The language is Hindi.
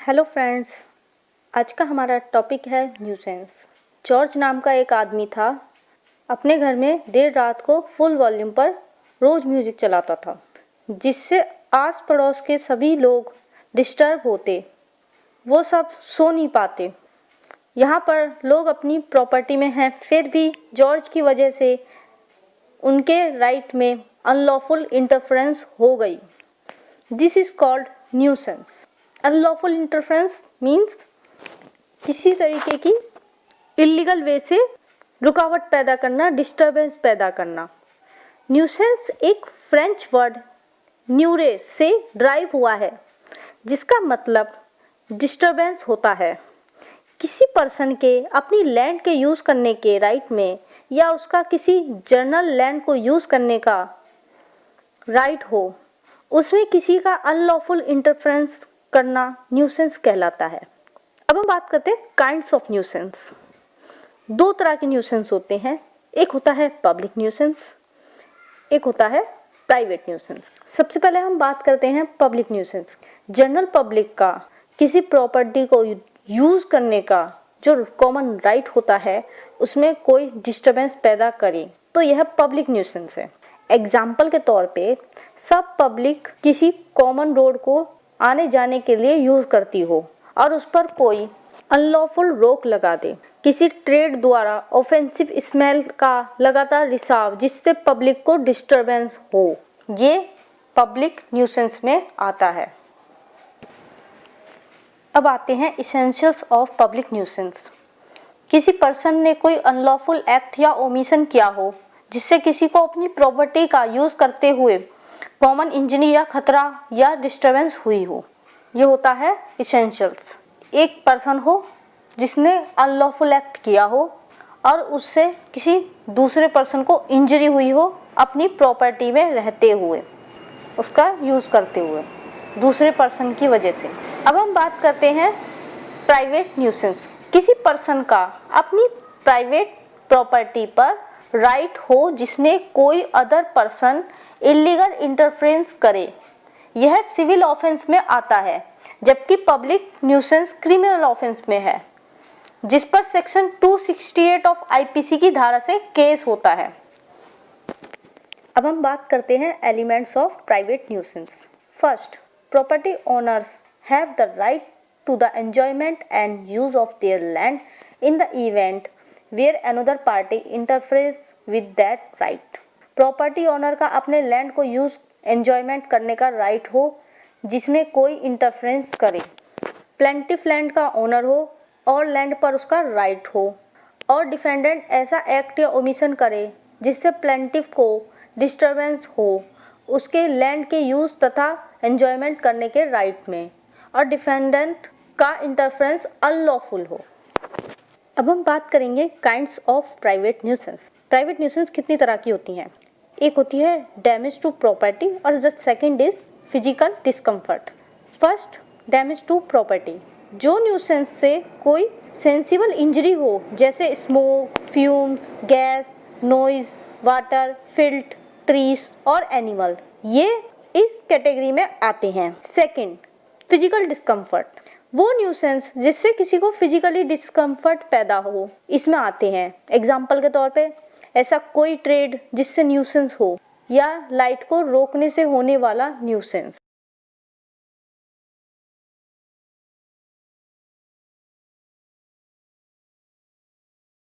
हेलो फ्रेंड्स, आज का हमारा टॉपिक है न्यूसेंस। जॉर्ज नाम का एक आदमी था। अपने घर में देर रात को फुल वॉल्यूम पर रोज़ म्यूज़िक चलाता था, जिससे आस पड़ोस के सभी लोग डिस्टर्ब होते। वो सब सो नहीं पाते। यहाँ पर लोग अपनी प्रॉपर्टी में हैं, फिर भी जॉर्ज की वजह से उनके राइट में अनलॉफुल इंटरफेरेंस हो गई। This is called nuisance. Unlawful interference means किसी तरीके की इलीगल वे से रुकावट पैदा करना, डिस्टरबेंस पैदा करना। न्यूसेंस एक फ्रेंच वर्ड न्यूरेस से ड्राइव हुआ है, जिसका मतलब डिस्टरबेंस होता है। किसी पर्सन के अपनी लैंड के यूज़ करने के राइट में या उसका किसी जनरल लैंड को यूज़ करने का राइट हो, उसमें किसी का अनलॉफुल इंटरफेरेंस करना न्यूसेंस कहलाता है। अब हम बात करते हैं काइंड्स ऑफ न्यूसेंस। दो तरह के न्यूसेंस होते हैं, एक होता है पब्लिक न्यूसेंस, एक होता है प्राइवेट न्यूसेंस। सबसे पहले हम बात करते हैं पब्लिक न्यूसेंस। जनरल पब्लिक का किसी प्रॉपर्टी को यूज़ करने का जो कॉमन राइट होता है, उसमें कोई डिस्टरबेंस पैदा करे तो यह पब्लिक न्यूसेंस है। एग्जाम्पल के तौर पे सब पब्लिक किसी कॉमन रोड को आने जाने के लिए यूज़ करती हो और उस पर कोई अनलॉफुल रोक लगा दे, किसी ट्रेड द्वारा ऑफेंसिव स्मेल का लगातार रिसाव जिससे पब्लिक को डिस्टरबेंस हो, ये पब्लिक न्यूसेंस में आता है। अब आते हैं इसेंशियल्स ऑफ पब्लिक न्यूसेंस। किसी पर्सन ने कोई अनलॉफुल एक्ट या ओमिशन किया हो जिससे किसी को अपनी प्रॉपर्टी का यूज़ करते हुए कॉमन इंजरी या खतरा या डिस्टरबेंस हुई हो, ये होता है इसेंशियल्स। एक पर्सन हो जिसने अनलॉफुल एक्ट किया हो और उससे किसी दूसरे पर्सन को इंजरी हुई हो अपनी प्रॉपर्टी में रहते हुए, उसका यूज़ करते हुए दूसरे पर्सन की वजह से। अब हम बात करते हैं प्राइवेट न्यूसेंस। किसी पर्सन का अपनी प्राइवेट प्रॉपर्टी पर राइट हो जिसमें कोई अदर पर्सन इलीगल इंटरफेरेंस करे, यह सिविल ऑफेंस में आता है, जबकि पब्लिक न्यूसेंस क्रिमिनल ऑफेंस में है, जिस पर सेक्शन 268 ऑफ आईपीसी की धारा से केस होता है। अब हम बात करते हैं elements of private nuisance. First, property owners have the right to the enjoyment and use of their land in the event where another party interferes with that right. Property owner का अपने लैंड को यूज एंजॉयमेंट करने का राइट हो जिसमें कोई इंटरफेरेंस करे। प्लेंटिफ लैंड का ओनर हो और लैंड पर उसका राइट हो और डिफेंडेंट ऐसा एक्ट या ओमिशन करे जिससे प्लेंटिफ को डिस्टरबेंस हो उसके लैंड के यूज तथा एंजॉयमेंट करने के राइट में, और डिफेंडेंट का इंटरफेरेंस अनलॉफुल हो। अब हम बात करेंगे kinds of private nuisance. Private nuisance कितनी तरह की होती हैं? एक होती है डैमेज टू प्रॉपर्टी और the second is physical discomfort. First, damage to property. जो न्यूसेंस से कोई सेंसिबल इंजरी हो, जैसे smoke, fumes, gas, noise, water, filth, trees और एनिमल, ये इस कैटेगरी में आते हैं। Second, physical discomfort. वो न्यूसेंस जिससे किसी को फिजिकली डिस्कम्फर्ट पैदा हो, इसमें आते हैं। एग्जाम्पल के तौर पे ऐसा कोई ट्रेड जिससे न्यूसेंस हो या लाइट को रोकने से होने वाला न्यूसेंस।